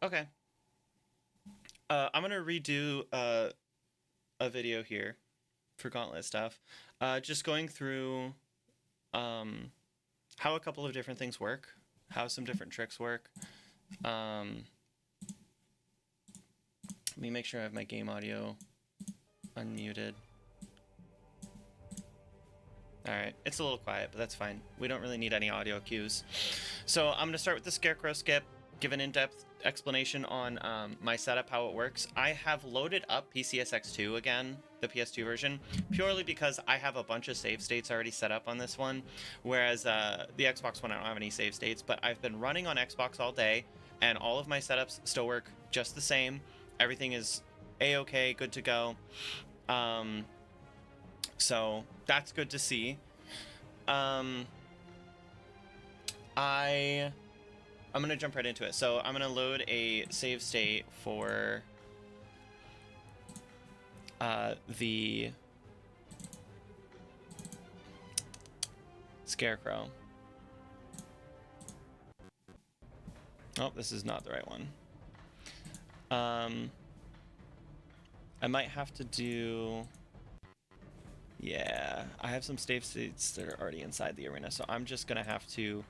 Okay. I'm gonna redo a video here for Gauntlet stuff. Just going through um, how a couple of different things work, how some different tricks work. Let me make sure I have my game audio unmuted. Alright, it's a little quiet, but that's fine. We don't really need any audio cues. So I'm going to start with the Scarecrow skip, give an in-depth explanation on my setup, how it works. I have loaded up PCSX2 again, the PS2 version, purely because I have a bunch of save states already set up on this one, whereas the Xbox One, I don't have any save states, but I've been running on Xbox all day, and all of my setups still work just the same. Everything is A-okay, good to go. So that's good to see. I'm gonna jump right into it. So I'm gonna load a save state for the Scarecrow. Oh, this is not the right one. I might have to do... Yeah, I have some save states that are already inside the arena, so I'm just gonna have to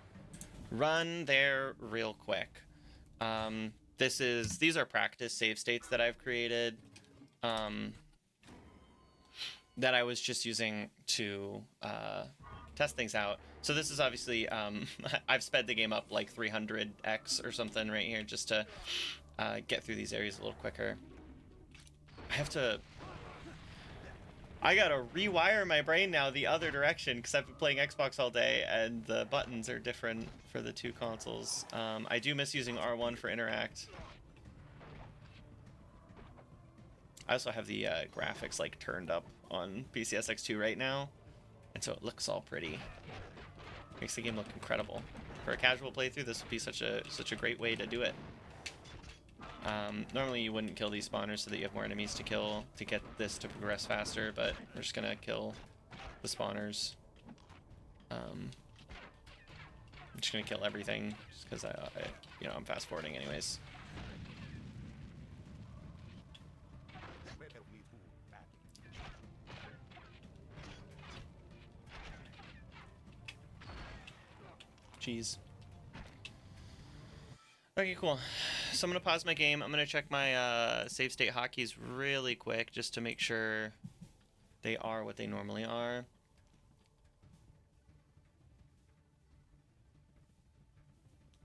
run there real quick. These are practice save states that I've created, that I was just using to test things out. So this is obviously, I've sped the game up like 300x or something right here just to get through these areas a little quicker. I gotta rewire my brain now the other direction because I've been playing Xbox all day and the buttons are different for the two consoles. I do miss using R1 for interact. I also have the graphics like turned up on PCSX2 right now, and so it looks all pretty. Makes the game look incredible. For a casual playthrough, this would be such a great way to do it. Normally you wouldn't kill these spawners so that you have more enemies to kill to get this to progress faster, but we're just gonna kill the spawners. I'm just gonna kill everything just because I'm fast forwarding anyways. Jeez. Okay, cool. So I'm going to pause my game. I'm going to check my save state hotkeys really quick just to make sure they are what they normally are.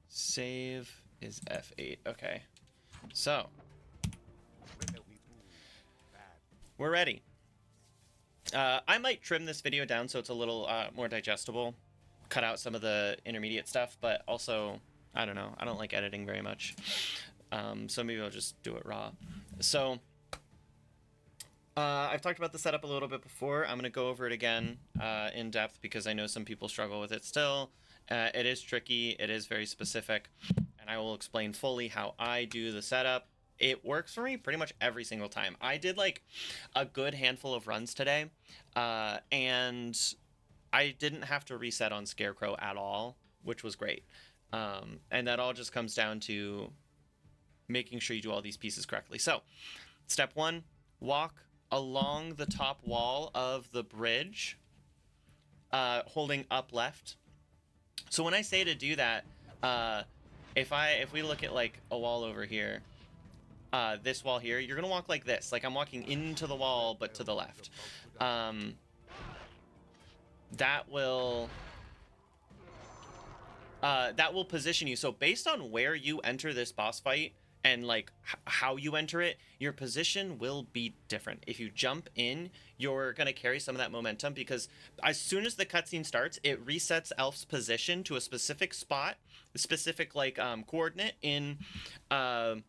Save is F8. Okay. So we're ready. I might trim this video down so it's a little more digestible. Cut out some of the intermediate stuff, but also... I don't know. I don't like editing very much. So maybe I'll just do it raw. So I've talked about the setup a little bit before. I'm going to go over it again in depth because I know some people struggle with it still. It is tricky. It is very specific. And I will explain fully how I do the setup. It works for me pretty much every single time. I did like a good handful of runs today. And I didn't have to reset on Scarecrow at all, which was great. And that all just comes down to making sure you do all these pieces correctly. So, step 1, walk along the top wall of the bridge, holding up left. So when I say to do that, if we look at like a wall over here, this wall here, you're gonna walk like this. Like I'm walking into the wall, but to the left. That will position you. So based on where you enter this boss fight and like how you enter it, your position will be different. If you jump in, you're going to carry some of that momentum because as soon as the cutscene starts, it resets Elf's position to a specific spot, a specific like coordinate in the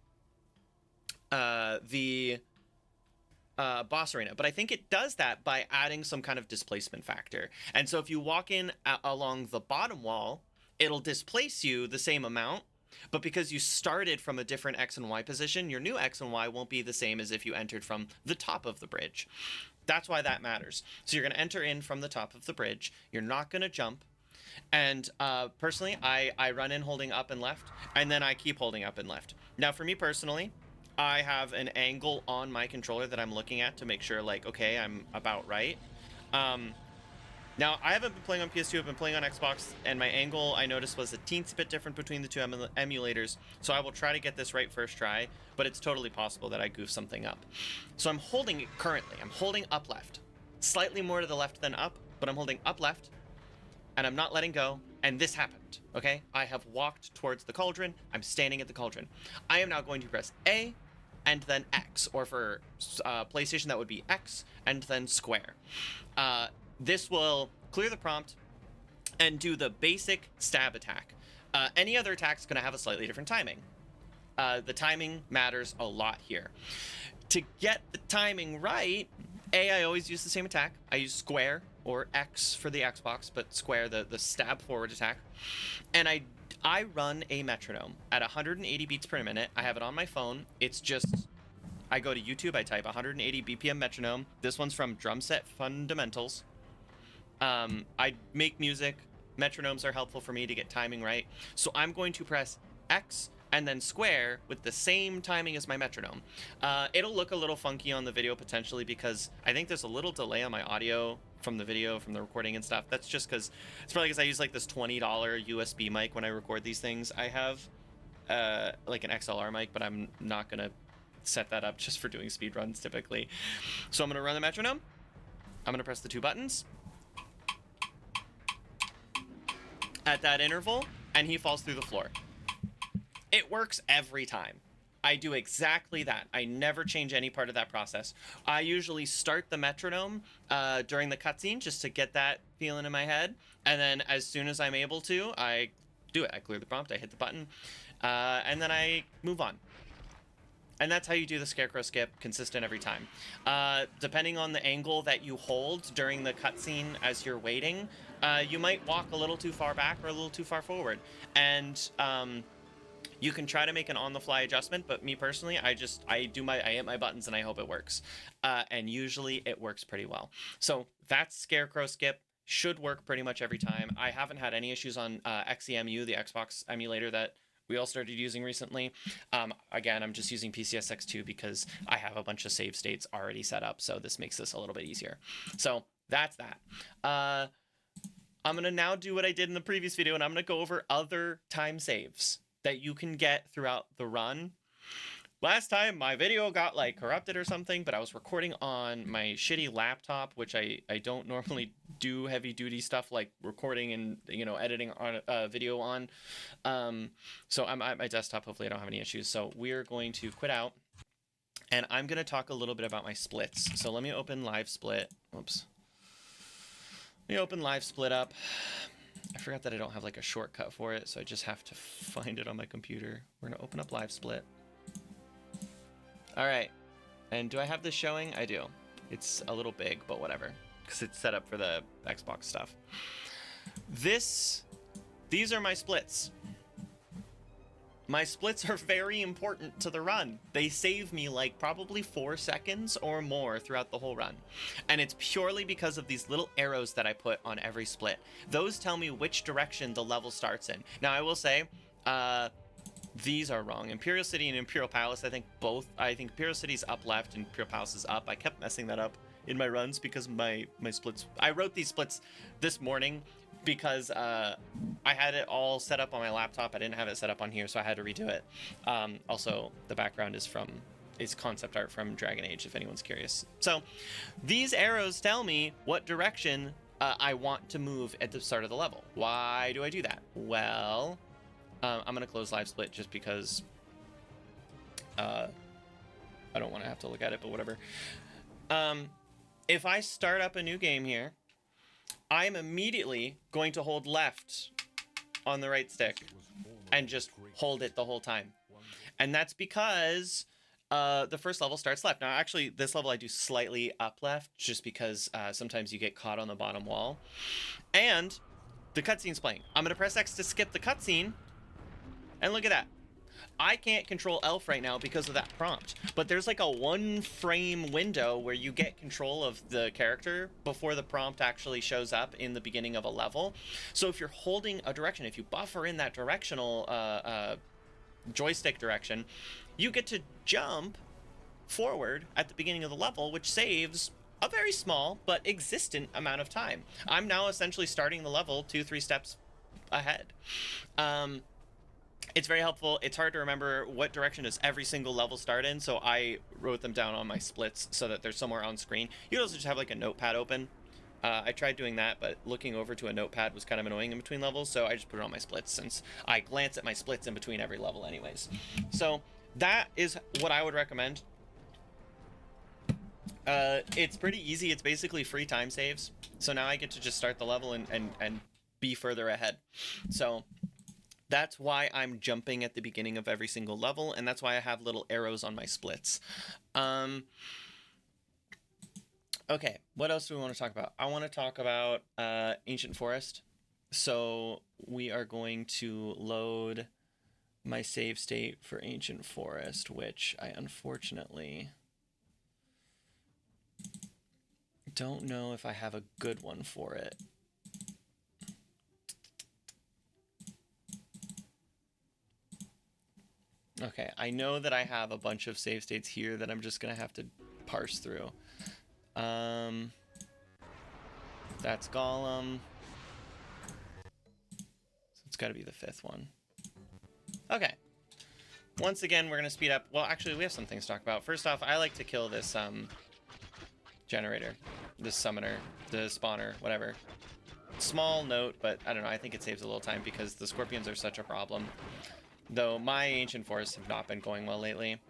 boss arena. But I think it does that by adding some kind of displacement factor. And so if you walk in along the bottom wall, it'll displace you the same amount, but because you started from a different X and Y position, your new X and Y won't be the same as if you entered from the top of the bridge. That's why that matters. So you're going to enter in from the top of the bridge. You're not going to jump. And personally, I run in holding up and left, and then I keep holding up and left. Now, for me personally, I have an angle on my controller that I'm looking at to make sure, like, okay, I'm about right. Now, I haven't been playing on PS2, I've been playing on Xbox, and my angle, I noticed, was a teensy bit different between the two emulators, so I will try to get this right first try, but it's totally possible that I goof something up. So I'm holding it currently. I'm holding up left. Slightly more to the left than up, but I'm holding up left, and I'm not letting go, and this happened, okay? I have walked towards the cauldron. I'm standing at the cauldron. I am now going to press A, and then X, or for PlayStation, that would be X, and then square. This will clear the prompt and do the basic stab attack. Any other attack is going to have a slightly different timing. The timing matters a lot here. To get the timing right, I always use the same attack. I use square, or X for the Xbox, but square, the stab forward attack. And I run a metronome at 180 beats per minute. I have it on my phone. It's just, I go to YouTube, I type 180 BPM metronome. This one's from Drum Set Fundamentals. I make music. Metronomes are helpful for me to get timing right. So I'm going to press X and then square with the same timing as my metronome. It'll look a little funky on the video potentially because I think there's a little delay on my audio from the video, from the recording and stuff. That's just because, it's probably because I use like this $20 USB mic when I record these things. I have like an XLR mic, but I'm not going to set that up just for doing speed runs typically. So I'm going to run the metronome. I'm going to press the two buttons at that interval, and he falls through the floor. It works every time. I do exactly that. I never change any part of that process. I usually start the metronome during the cutscene just to get that feeling in my head, and then as soon as I'm able to, I do it. I clear the prompt, I hit the button, and then I move on. And that's how you do the scarecrow skip, consistent every time. Depending on the angle that you hold during the cutscene as you're waiting, you might walk a little too far back or a little too far forward. And you can try to make an on-the-fly adjustment, but me personally, I hit my buttons and I hope it works. And usually it works pretty well. So that's scarecrow skip. Should work pretty much every time. I haven't had any issues on XEMU, the Xbox emulator that we all started using recently. Again, I'm just using PCSX2 because I have a bunch of save states already set up, so this makes this a little bit easier. So that's that. I'm going to now do what I did in the previous video, and I'm going to go over other time saves that you can get throughout the run. Last time, my video got, like, corrupted or something, but I was recording on my shitty laptop, which I don't normally do heavy-duty stuff like recording and, you know, editing on video on. So I'm at my desktop. Hopefully I don't have any issues. So we're going to quit out, and I'm going to talk a little bit about my splits. So let me open Live Split. Oops. Let me open Live Split up. I forgot that I don't have, like, a shortcut for it, so I just have to find it on my computer. We're going to open up Live Split. All right, and do I have this showing? I do. It's a little big, but whatever, because it's set up for the Xbox stuff. These are my splits. My splits are very important to the run. They save me like probably 4 seconds or more throughout the whole run. And it's purely because of these little arrows that I put on every split. Those tell me which direction the level starts in. Now, I will say, these are wrong. Imperial City and Imperial Palace, I think Imperial City's up left and Imperial Palace is up. I kept messing that up in my runs because my splits, I wrote these splits this morning because I had it all set up on my laptop. I didn't have it set up on here, so I had to redo it. Also, the background is concept art from Dragon Age, if anyone's curious. So these arrows tell me what direction I want to move at the start of the level. Why do I do that? Well, I'm going to close Live Split just because I don't want to have to look at it, but whatever. If I start up a new game here, I'm immediately going to hold left on the right stick and just hold it the whole time. And that's because the first level starts left. Now, actually, this level I do slightly up left just because sometimes you get caught on the bottom wall. And the cutscene's playing. I'm going to press X to skip the cutscene. And look at that. I can't control Elf right now because of that prompt, but there's like a 1 frame window where you get control of the character before the prompt actually shows up in the beginning of a level. So if you're holding a direction, if you buffer in that directional joystick direction, you get to jump forward at the beginning of the level, which saves a very small but existent amount of time. I'm now essentially starting the level 2-3 steps ahead. It's very helpful. It's hard to remember what direction does every single level start in, so I wrote them down on my splits so that they're somewhere on screen. You can also just have like a notepad open. I tried doing that, but looking over to a notepad was kind of annoying in between levels, so I just put it on my splits since I glance at my splits in between every level anyways. So that is what I would recommend. It's pretty easy. It's basically free time saves. So now I get to just start the level and be further ahead. So that's why I'm jumping at the beginning of every single level, and that's why I have little arrows on my splits. Okay, what else do we want to talk about? I want to talk about Ancient Forest. So we are going to load my save state for Ancient Forest, which I unfortunately don't know if I have a good one for it. Okay, I know that I have a bunch of save states here that I'm just gonna have to parse through. That's Golem. So it's gotta be the 5th one. Okay. Once again, we're gonna speed up. Well, actually, we have some things to talk about. First off, I like to kill this generator, this summoner, the spawner, whatever. Small note, but I don't know, I think it saves a little time because the scorpions are such a problem. Though my ancient forests have not been going well lately.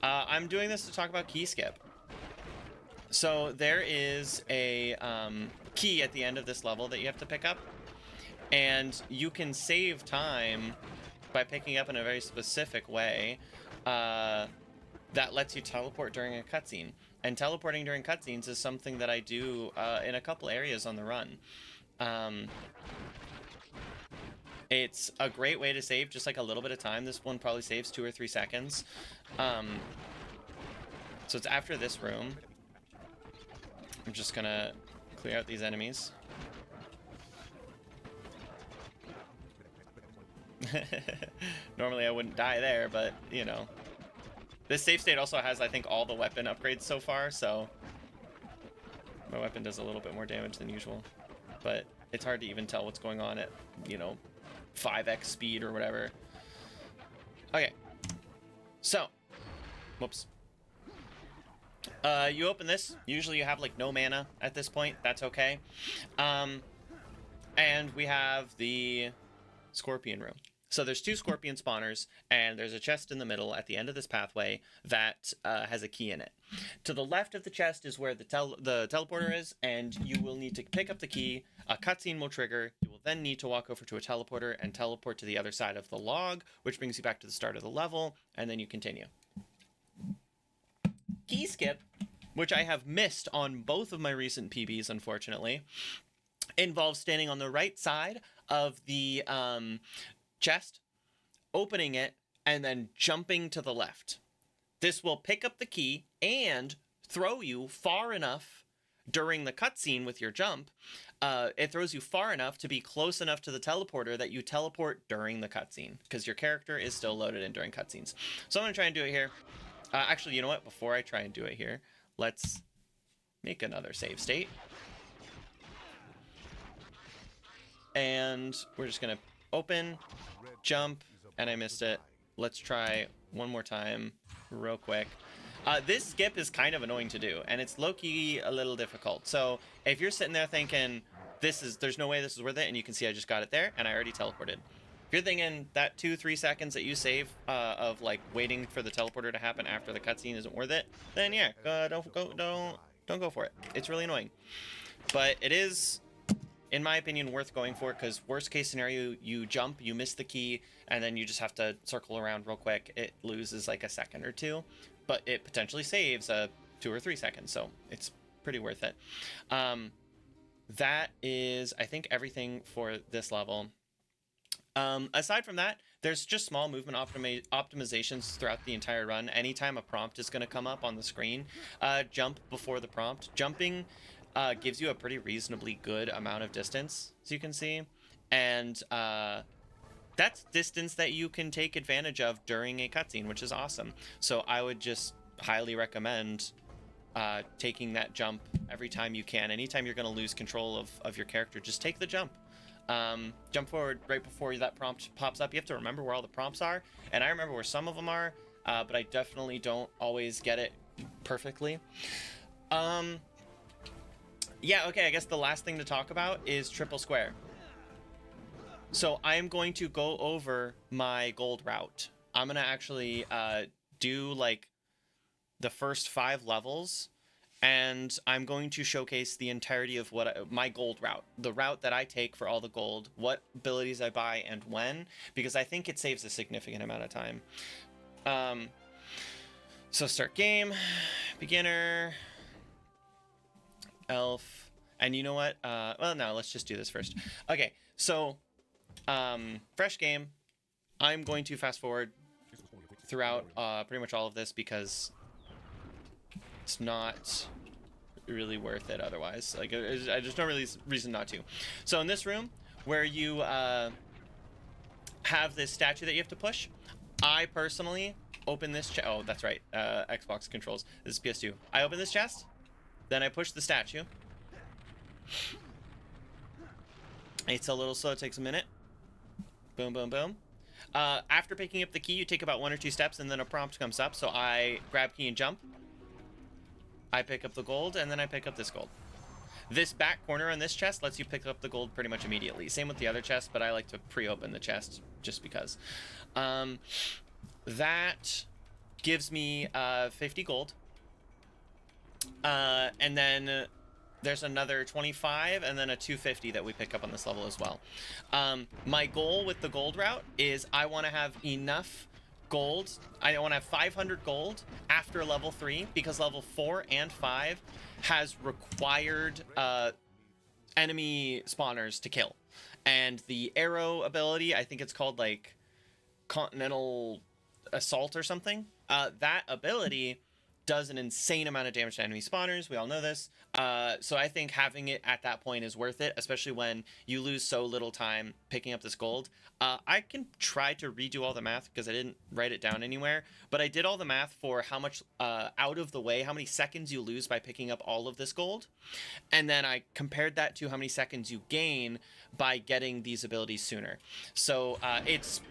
I'm doing this to talk about key skip. So there is a key at the end of this level that you have to pick up, and you can save time by picking up in a very specific way that lets you teleport during a cutscene. And teleporting during cutscenes is something that I do in a couple areas on the run. It's a great way to save just like a little bit of time. This one probably saves 2 or 3 seconds. So it's after this room. I'm just gonna clear out these enemies. Normally I wouldn't die there, but you know. This save state also has, I think, all the weapon upgrades so far, so my weapon does a little bit more damage than usual. But it's hard to even tell what's going on at, you know, 5x speed or whatever. Okay. So, whoops. You open this. Usually you have like no mana at this point. That's okay. And we have the scorpion room. So there's 2 scorpion spawners, and there's a chest in the middle at the end of this pathway that has a key in it. To the left of the chest is where the teleporter is, and you will need to pick up the key. A cutscene will trigger. You will then need to walk over to a teleporter and teleport to the other side of the log, which brings you back to the start of the level, and then you continue. Key skip, which I have missed on both of my recent PBs, unfortunately, involves standing on the right side of the chest, opening it, and then jumping to the left. This will pick up the key and throw you far enough during the cutscene with your jump. It throws you far enough to be close enough to the teleporter that you teleport during the cutscene, because your character is still loaded in during cutscenes. So I'm going to try and do it here. Actually, you know what? Before I try and do it here, let's make another save state. And we're just going to open, jump, and I missed it. Let's try one more time real quick. This skip is kind of annoying to do, and it's low-key a little difficult. So if you're sitting there thinking, there's no way this is worth it, and you can see I just got it there, and I already teleported. If you're thinking that 2-3 seconds that you save of like waiting for the teleporter to happen after the cutscene isn't worth it, then yeah, don't go for it. It's really annoying, but it is, in my opinion, worth going for, because worst case scenario, you jump, you miss the key, and then you just have to circle around real quick. It loses like a second or 2, but it potentially saves 2 or 3 seconds, so it's pretty worth it. That is, I think, everything for this level. Aside from that, there's just small movement optimizations throughout the entire run. Anytime a prompt is going to come up on the screen, jump before the prompt. Jumping gives you a pretty reasonably good amount of distance, as you can see, and that's distance that you can take advantage of during a cutscene, which is awesome. So I would just highly recommend taking that jump every time you can. Anytime you're going to lose control of your character, just take the jump. Jump forward right before that prompt pops up. You have to remember where all the prompts are, and I remember where some of them are, but I definitely don't always get it perfectly. Yeah, okay, I guess the last thing to talk about is triple square. So I'm going to go over my gold route. I'm going to actually do like the first 5 levels, and I'm going to showcase the entirety of my gold route, the route that I take for all the gold, what abilities I buy and when, because I think it saves a significant amount of time. So start game, beginner, elf, and you know what? Well, no, let's just do this first. Okay, so fresh game. I'm going to fast forward throughout pretty much all of this because it's not really worth it otherwise. Like, there's no really reason not to. So in this room where you have this statue that you have to push, I personally open this chest. Oh, that's right. Xbox controls. This is PS2. I open this chest, then I push the statue. It's a little slow. It takes a minute. Boom, boom, boom. After picking up the key, you take about 1 or 2 steps, and then a prompt comes up. So I grab key and jump. I pick up the gold, and then I pick up this gold. This back corner on this chest lets you pick up the gold pretty much immediately. Same with the other chest, but I like to pre-open the chest just because. That gives me 50 gold. And then there's another 25 and then a 250 that we pick up on this level as well. My goal with the gold route is I want to have enough gold. I want to have 500 gold after level 3 because level 4 and 5 has required enemy spawners to kill. And the arrow ability, I think it's called like Continental Assault or something. That ability does an insane amount of damage to enemy spawners. We all know this. So I think having it at that point is worth it, especially when you lose so little time picking up this gold. I can try to redo all the math because I didn't write it down anywhere, but I did all the math for how much out of the way, how many seconds you lose by picking up all of this gold. And then I compared that to how many seconds you gain by getting these abilities sooner. So it's,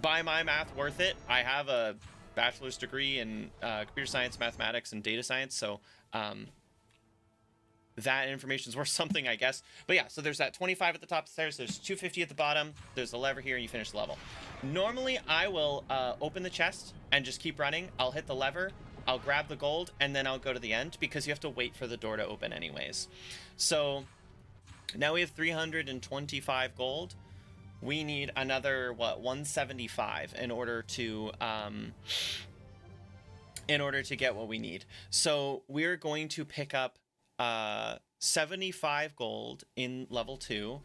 by my math, worth it. I have a bachelor's degree in computer science, mathematics, and data science, so that information is worth something, I guess. But yeah, so there's that 25 at the top of the stairs, there's 250 at the bottom, there's a lever here, and you finish the level. Normally, I will open the chest and just keep running. I'll hit the lever, I'll grab the gold, and then I'll go to the end, because you have to wait for the door to open anyways. So now we have 325 gold. We need another, 175 in order to get what we need. So we're going to pick up 75 gold in level 2,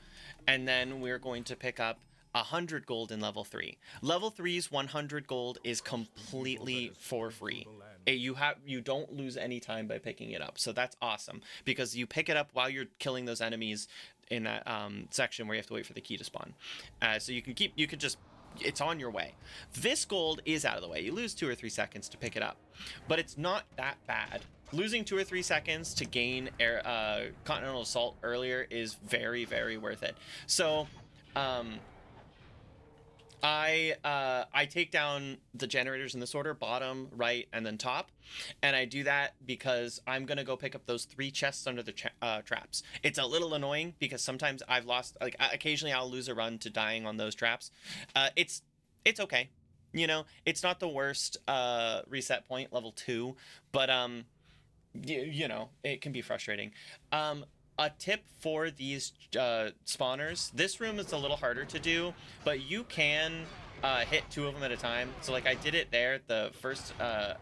and then we're going to pick up 100 gold in level 3. Level 3's 100 gold is completely for free. You don't lose any time by picking it up, so that's awesome because you pick it up while you're killing those enemies in that section where you have to wait for the key to spawn. So you can just, it's on your way. This gold is out of the way. You lose 2 or 3 seconds to pick it up, but it's not that bad. Losing 2 or 3 seconds to gain Continental Assault earlier is very, very worth it. So I take down the generators in this order: bottom, right, and then top. And I do that because I'm going to go pick up those 3 chests under the traps. It's a little annoying because sometimes I've lost, like occasionally I'll lose a run to dying on those traps. It's okay. You know, it's not the worst reset point, level 2, but you know, it can be frustrating. A tip for these spawners: this room is a little harder to do, but you can hit 2 of them at a time. So like I did it there, the first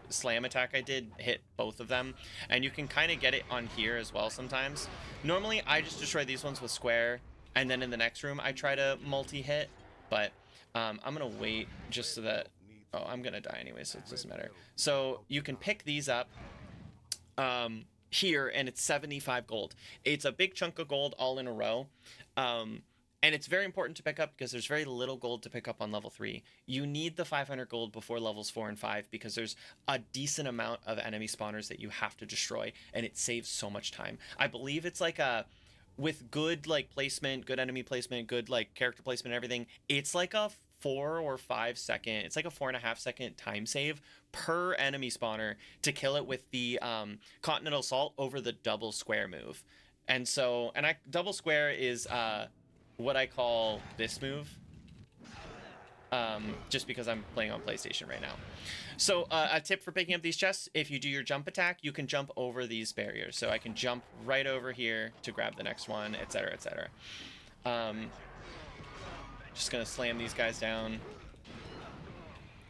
slam attack I did hit both of them, and you can kind of get it on here as well sometimes. Normally I just destroy these ones with square, and then in the next room I try to multi-hit, but I'm gonna wait just so that, oh, I'm gonna die anyway, so it doesn't matter. So you can pick these up here, and it's 75 gold. It's a big chunk of gold all in a row, And it's very important to pick up because there's very little gold to pick up on level 3. You need the 500 gold before levels 4 and 5 because there's a decent amount of enemy spawners that you have to destroy, and it saves so much time. I believe it's like a, with good like placement, good enemy placement, good like character placement and everything, it's like a 4 or 5 second, it's like a 4.5 second time save per enemy spawner to kill it with the Continental Assault over the double square move. And so, double square is what I call this move, just because I'm playing on PlayStation right now. So a tip for picking up these chests: if you do your jump attack, you can jump over these barriers. So I can jump right over here to grab the next one, etc., etc. Just gonna slam these guys down,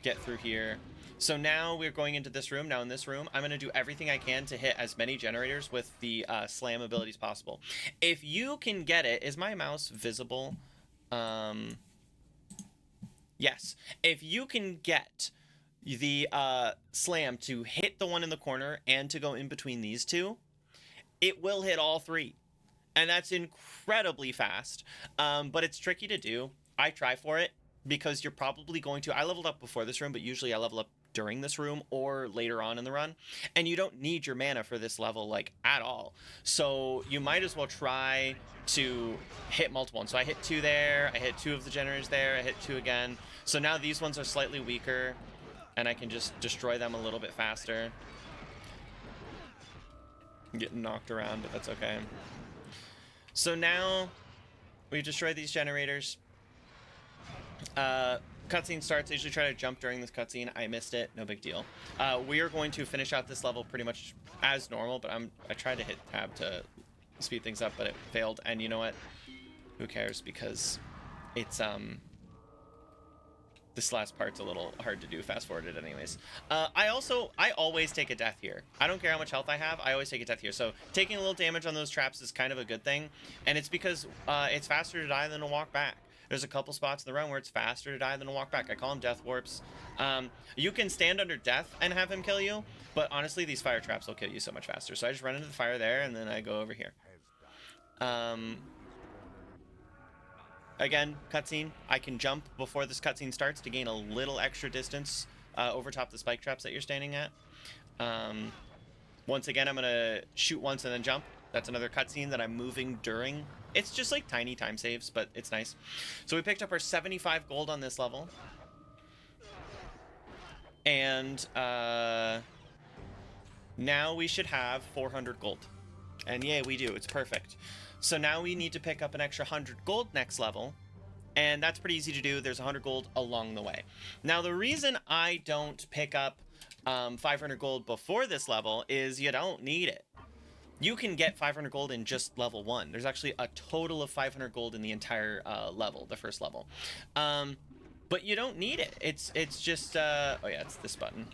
get through here. So now we're going into this room. Now in this room, I'm going to do everything I can to hit as many generators with the slam abilities possible. If you can get it, is my mouse visible? Yes. If you can get the slam to hit the one in the corner and to go in between these two, it will hit all 3. And that's incredibly fast, but it's tricky to do. I try for it because you're probably going to... I leveled up before this room, but usually I level up during this room or later on in the run, and you don't need your mana for this level like at all, so you might as well try to hit multiple ones. So I hit 2 there, I hit 2 of the generators there, I hit 2 again. So now these ones are slightly weaker and I can just destroy them a little bit faster. I'm getting knocked around, but that's okay. So now we destroy these generators. Cutscene starts. I usually try to jump during this cutscene. I missed it. No big deal. We are going to finish out this level pretty much as normal, but I tried to hit tab to speed things up, but it failed. And you know what? Who cares? Because it's this last part's a little hard to do fast forwarded anyways. I always take a death here. I don't care how much health I have, I always take a death here. So taking a little damage on those traps is kind of a good thing, and it's because it's faster to die than to walk back. There's a couple spots in the run where it's faster to die than to walk back. I call them death warps. You can stand under death and have him kill you, but honestly, these fire traps will kill you so much faster. So I just run into the fire there, and then I go over here. Again, cutscene. I can jump before this cutscene starts to gain a little extra distance over top the spike traps that you're standing at. Once again, I'm going to shoot once and then jump. That's another cutscene that I'm moving during. It's just like tiny time saves, but it's nice. So we picked up our 75 gold on this level. And now we should have 400 gold. And yay, we do. It's perfect. So now we need to pick up an extra 100 gold next level. And that's pretty easy to do. There's 100 gold along the way. Now, the reason I don't pick up 500 gold before this level is you don't need it. You can get 500 gold in just level 1. There's actually a total of 500 gold in the entire level, the first level. But you don't need it. It's just... oh yeah, it's this button.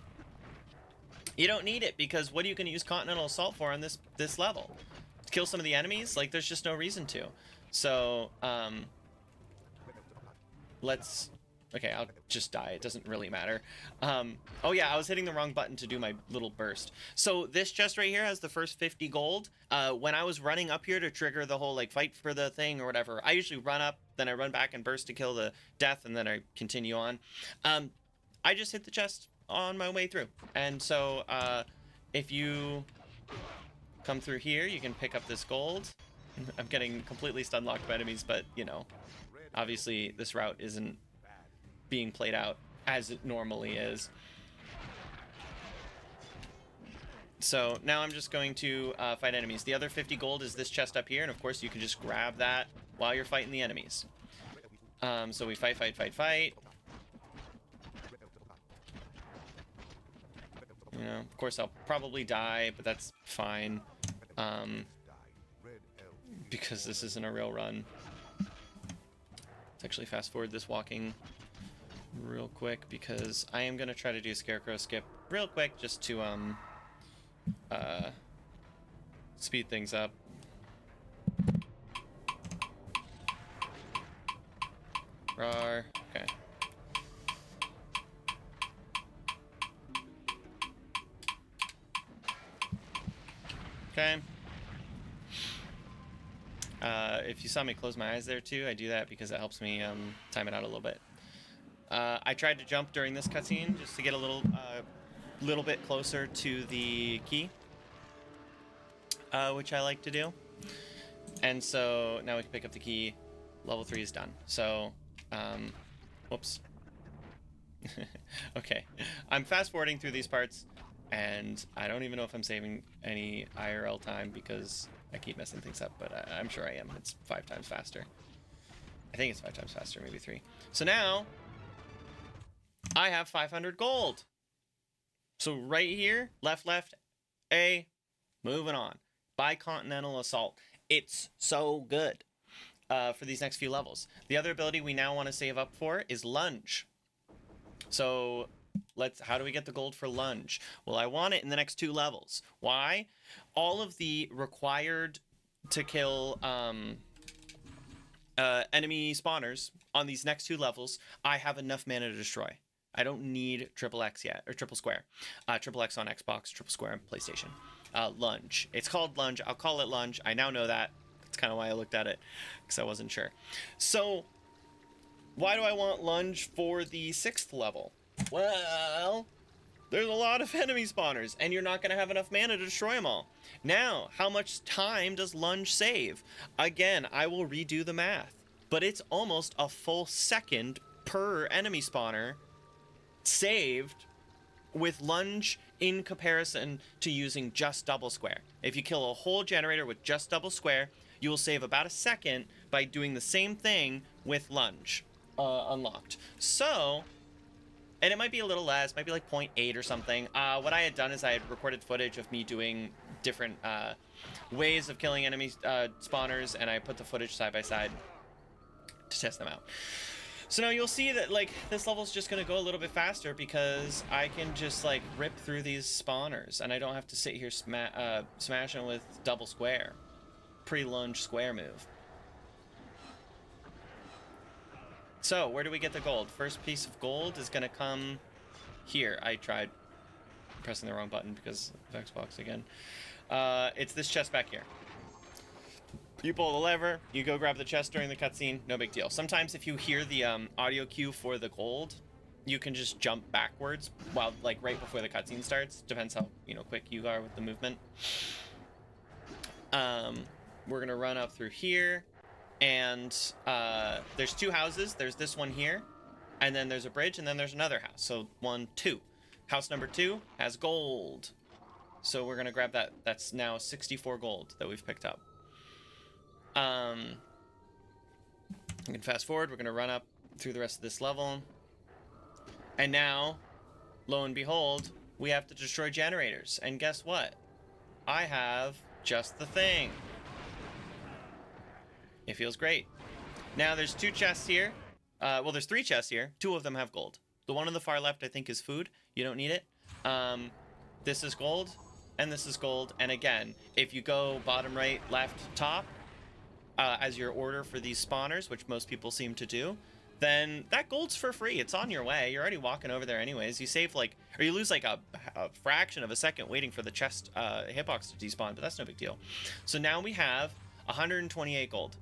You don't need it because what are you going to use Continental Assault for on this level? To kill some of the enemies? Like, there's just no reason to. So, let's... Okay, I'll just die. It doesn't really matter. Oh yeah, I was hitting the wrong button to do my little burst. So this chest right here has the first 50 gold. When I was running up here to trigger the whole like fight for the thing or whatever, I usually run up, then I run back and burst to kill the death, and then I continue on. I just hit the chest on my way through. And so if you come through here, you can pick up this gold. I'm getting completely stun locked by enemies, but you know, obviously this route isn't being played out as it normally is. So now I'm just going to fight enemies. The other 50 gold is this chest up here, and of course you can just grab that while you're fighting the enemies. So we fight. You know, of course I'll probably die, but that's fine. Because this isn't a real run. Let's actually fast forward this walking real quick, because I am gonna try to do Scarecrow skip real quick just to speed things up. Rawr. Okay. Okay. If you saw me close my eyes there too, I do that because it helps me time it out a little bit. I tried to jump during this cutscene just to get a little bit closer to the key, which I like to do. And so now we can pick up the key. Level 3 is done. So, whoops. Okay, I'm fast forwarding through these parts, and I don't even know if I'm saving any IRL time because I keep messing things up, but I'm sure I am. It's 5 times faster. I think it's 5 times faster, maybe 3. So now I have 500 gold. So right here, left, A, moving on. Bicontinental Assault. It's so good for these next few levels. The other ability we now want to save up for is Lunge. So how do we get the gold for Lunge? Well, I want it in the next 2 levels. Why? All of the required to kill enemy spawners on these next 2 levels, I have enough mana to destroy. I don't need triple X yet, or triple square. Triple X on Xbox, triple square on PlayStation. Lunge. It's called Lunge. I'll call it Lunge. I now know that. That's kind of why I looked at it, because I wasn't sure. So, why do I want Lunge for the 6th level? Well, there's a lot of enemy spawners, and you're not going to have enough mana to destroy them all. Now, how much time does Lunge save? Again, I will redo the math, but it's almost a full second per enemy spawner saved with Lunge in comparison to using just double square. If you kill a whole generator with just double square, you will save about a second by doing the same thing with Lunge unlocked. So, and it might be a little less, might be like 0.8 or something. What I had done is I had recorded footage of me doing different ways of killing enemy spawners, and I put the footage side by side to test them out. So now you'll see that, like, this level's just going to go a little bit faster because I can just, like, rip through these spawners, and I don't have to sit here smashing with double square. Pre-lunge square move. So, where do we get the gold? First piece of gold is going to come here. I tried pressing the wrong button because of Xbox again. It's this chest back here. You pull the lever, you go grab the chest during the cutscene, no big deal. Sometimes if you hear the audio cue for the gold, you can just jump backwards while, like, right before the cutscene starts. Depends how, quick you are with the movement. We're gonna run up through here, and there's 2 houses. There's this one here, and then there's a bridge, and then there's another house. So 1, 2. House number 2 has gold. So we're gonna grab that. That's now 64 gold that we've picked up. We can fast forward. We're going to run up through the rest of this level. And now, lo and behold, we have to destroy generators. And guess what? I have just the thing. It feels great. Now, there's 2 chests here. Well, there's 3 chests here. 2 of them have gold. The one on the far left, I think, is food. You don't need it. This is gold, and this is gold. And again, if you go bottom right, left, top, as your order for these spawners, which most people seem to do, then that gold's for free. It's on your way. You're already walking over there anyways. You save, like, or you lose, like, a fraction of a second waiting for the chest hitbox to despawn, but that's no big deal. So now we have 128 gold.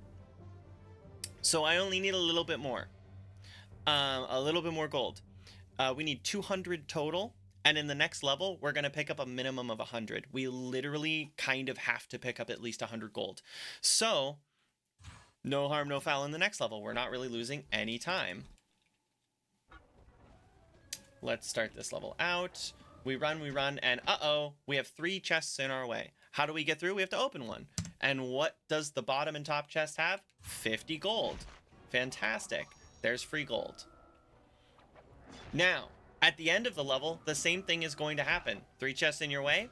So I only need a little bit more. A little bit more gold. We need 200 total. And in the next level, we're going to pick up a minimum of 100. We literally kind of have to pick up at least 100 gold. So, no harm, no foul in the next level. We're not really losing any time. Let's start this level out. We run, and uh-oh, we have 3 chests in our way. How do we get through? We have to open one. And what does the bottom and top chest have? 50 gold. Fantastic. There's free gold. Now, at the end of the level, the same thing is going to happen. 3 chests in your way.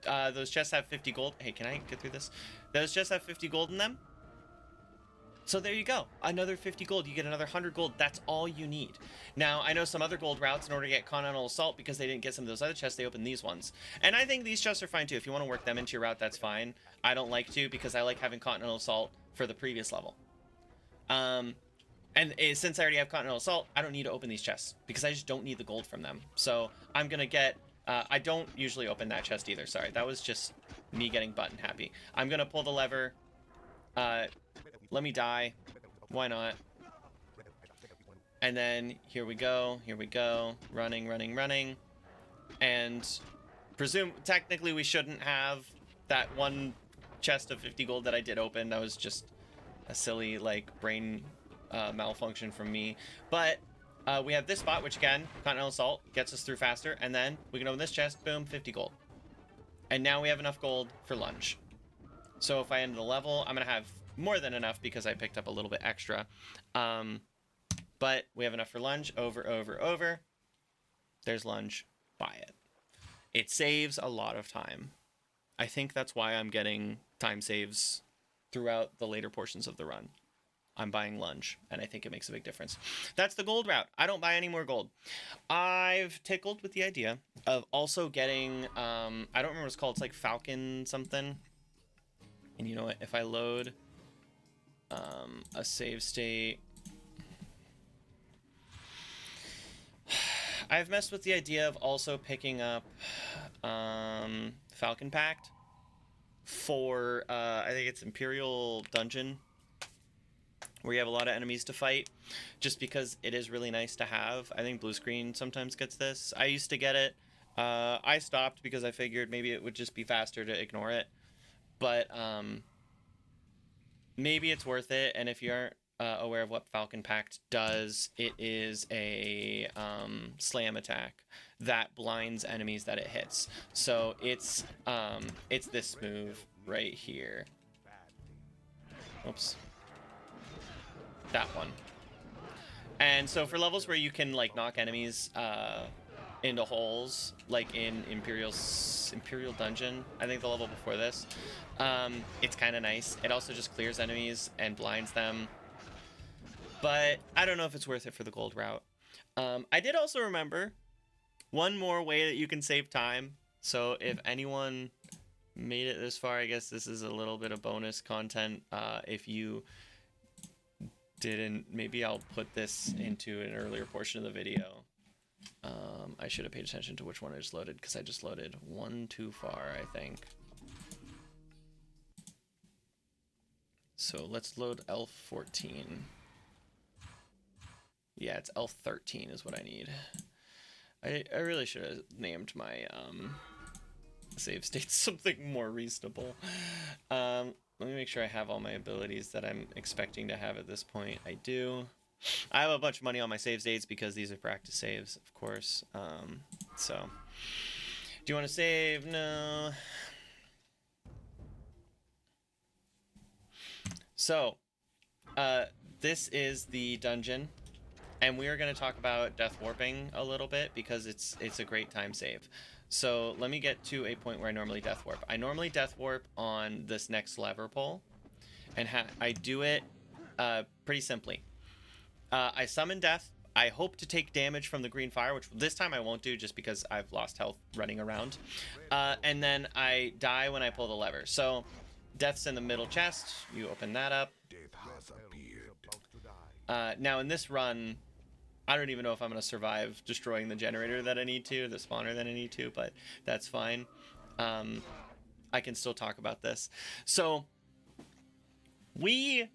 Those chests have 50 gold. Hey, can I get through this? Those chests have 50 gold in them. So there you go. Another 50 gold. You get another 100 gold. That's all you need. Now, I know some other gold routes in order to get Continental Assault, because they didn't get some of those other chests, they opened these ones. And I think these chests are fine too. If you want to work them into your route, that's fine. I don't like to, because I like having Continental Assault for the previous level. And since I already have Continental Assault, I don't need to open these chests, because I just don't need the gold from them. So I'm going to get... I don't usually open that chest either. Sorry, that was just me getting button happy. I'm going to pull the lever Let me die. Why not? And then here we go. Running, running, running. And technically we shouldn't have that one chest of 50 gold that I did open. That was just a silly, like, brain malfunction from me. But we have this spot, which again, Continental Assault gets us through faster. And then we can open this chest, boom, 50 gold. And now we have enough gold for lunge. So if I end the level, I'm going to have more than enough because I picked up a little bit extra. But we have enough for lunge. Over. There's lunge. Buy it. It saves a lot of time. I think that's why I'm getting time saves throughout the later portions of the run. I'm buying lunge, and I think it makes a big difference. That's the gold route. I don't buy any more gold. I've tickled with the idea of also getting, I don't remember what it's called. It's like Falcon something. And you know what? If I load a save state... I've messed with the idea of also picking up Falcon Pact for, I think it's Imperial Dungeon, where you have a lot of enemies to fight, just because it is really nice to have. I think Blue Screen sometimes gets this. I used to get it. I stopped because I figured maybe it would just be faster to ignore it. But maybe it's worth it, and if you aren't aware of what Falcon Pact does, it is a slam attack that blinds enemies that it hits. So it's this move right here. Oops. That one. And so for levels where you can like knock enemies into holes, like in Imperial Dungeon, I think the level before this, it's kind of nice. It also just clears enemies and blinds them. But I don't know if it's worth it for the gold route. I did also remember one more way that you can save time. So if anyone made it this far, I guess this is a little bit of bonus content. If you didn't, maybe I'll put this into an earlier portion of the video. I should have paid attention to which one I just loaded, because I just loaded one too far, I think. So let's load L14. Yeah, it's L13 is what I need. I really should have named my save states something more reasonable. Let me make sure I have all my abilities that I'm expecting to have at this point. I do. I have a bunch of money on my save states because these are practice saves, of course. So, do you want to save? No. So, this is the dungeon. And we are going to talk about death warping a little bit because it's a great time save. So let me get to a point where I normally death warp. I normally death warp on this next lever pull, and I do it pretty simply. I summon death. I hope to take damage from the green fire, which this time I won't do just because I've lost health running around. And then I die when I pull the lever. So death's in the middle chest. You open that up. Now in this run, I don't even know if I'm going to survive destroying the generator that I need to, the spawner that I need to, but that's fine. I can still talk about this. So we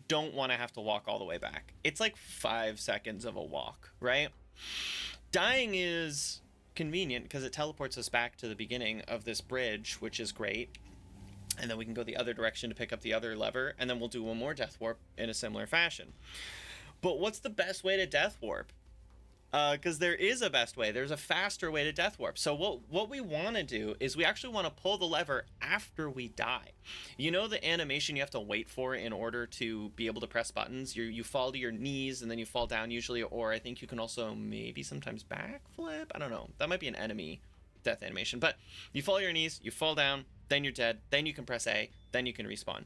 don't want to have to walk all the way back. It's like 5 seconds of a walk, right? Dying is convenient because it teleports us back to the beginning of this bridge, which is great. And then we can go the other direction to pick up the other lever, and then we'll do one more death warp in a similar fashion. But what's the best way to death warp? Because there is a best way. There's a faster way to death warp. So what we want to do is we actually want to pull the lever after we die. You know the animation you have to wait for in order to be able to press buttons? You fall to your knees and then you fall down usually, or I think you can also maybe sometimes backflip. I don't know. That might be an enemy death animation. But you fall to your knees, you fall down, then you're dead, then you can press A, then you can respawn.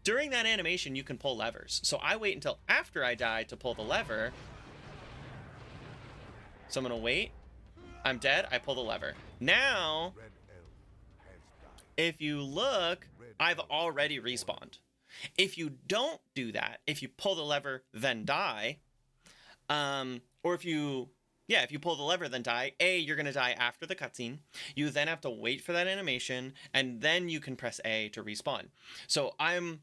During that animation, you can pull levers. So I wait until after I die to pull the lever. So I'm going to wait. I'm dead. I pull the lever. Now, if you look, I've already respawned. If you don't do that, if you pull the lever, then die, or if you Yeah, if you pull the lever, then die. A, you're going to die after the cutscene. You then have to wait for that animation, and then you can press A to respawn. So I'm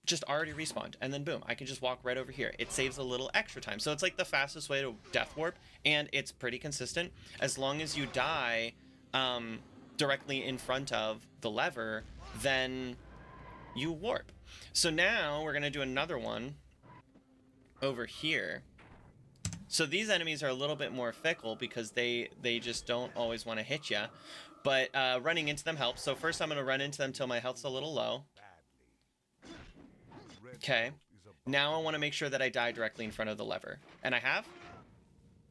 just already respawned, and then boom, I can just walk right over here. It saves a little extra time. So it's like the fastest way to death warp, and it's pretty consistent. As long as you die directly in front of the lever, then you warp. So now we're going to do another one over here. So these enemies are a little bit more fickle because they just don't always want to hit you. But running into them helps. So first I'm going to run into them till my health's a little low. Okay. Now I want to make sure that I die directly in front of the lever. And I have.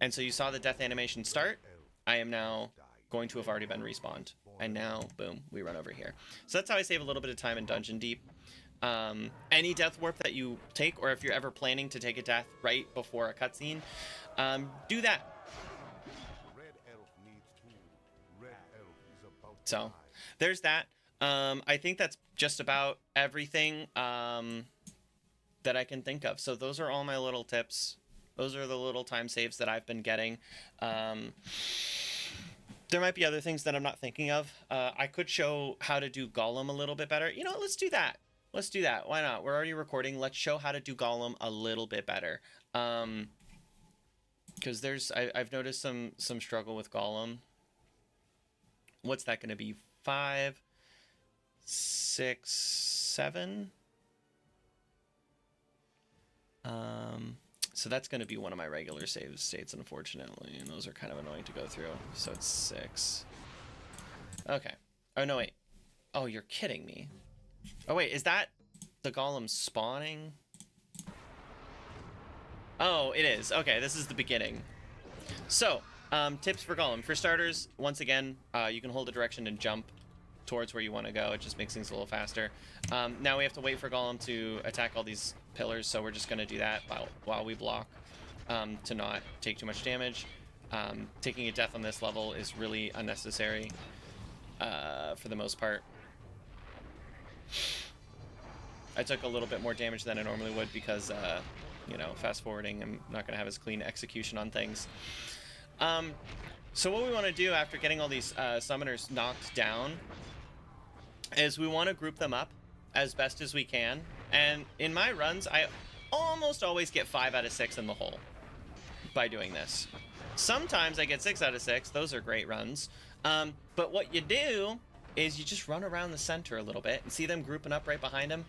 And so you saw the death animation start. I am now going to have already been respawned. And now, boom, we run over here. So that's how I save a little bit of time in Dungeon Deep. Any death warp that you take, or if you're ever planning to take a death right before a cutscene, do that. So there's that. I think that's just about everything that I can think of. So those are all my little tips. Those are the little time saves that I've been getting. There might be other things that I'm not thinking of. I could show how to do Golem a little bit better. You know what? Let's do that. Let's do that. Why not? We're already recording. Let's show how to do Golem a little bit better. Because I've noticed some struggle with Golem. What's that going to be? 5, 6, 7? So that's going to be one of my regular save states, unfortunately. And those are kind of annoying to go through. So it's 6. Okay. Oh, no, wait. Oh, you're kidding me. Oh, wait, is that the golem spawning? Oh, it is. Okay, this is the beginning. So, tips for golem. For starters, once again, you can hold a direction and jump towards where you want to go. It just makes things a little faster. Now we have to wait for golem to attack all these pillars, so we're just going to do that while we block to not take too much damage. Taking a death on this level is really unnecessary for the most part. I took a little bit more damage than I normally would because, you know, fast forwarding, I'm not going to have as clean execution on things. So what we want to do after getting all these summoners knocked down is we want to group them up as best as we can. And in my runs, I almost always get 5 out of 6 in the hole by doing this. Sometimes I get 6 out of 6. Those are great runs. But what you do is you just run around the center a little bit and see them grouping up right behind him.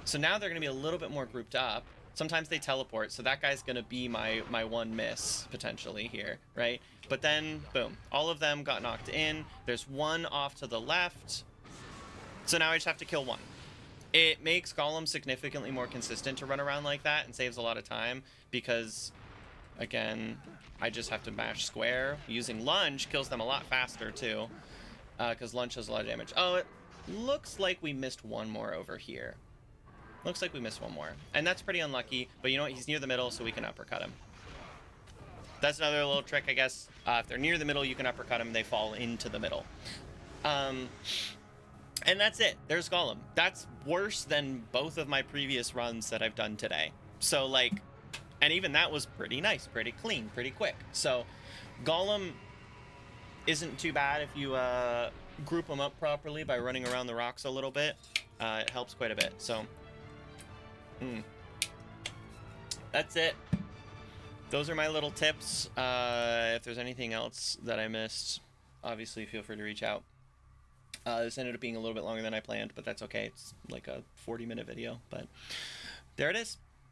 So now they're going to be a little bit more grouped up. Sometimes they teleport, so that guy's going to be my one miss, potentially, here, right? But then, boom, all of them got knocked in. There's one off to the left. So now I just have to kill one. It makes Golem significantly more consistent to run around like that and saves a lot of time because, again, I just have to mash square. Using lunge kills them a lot faster, too, because lunge does a lot of damage. Oh, it looks like we missed one more over here. Looks like we missed one more. And that's pretty unlucky, but you know what? He's near the middle, so we can uppercut him. That's another little trick, I guess. If they're near the middle, you can uppercut them. They fall into the middle. And that's it. There's Golem. That's worse than both of my previous runs that I've done today. So, like, and even that was pretty nice, pretty clean, pretty quick. So, Golem isn't too bad if you group them up properly by running around the rocks a little bit. It helps quite a bit. So, that's it. Those are my little tips. If there's anything else that I missed, obviously feel free to reach out. This ended up being a little bit longer than I planned, but that's okay. It's like a 40-minute video, but there it is.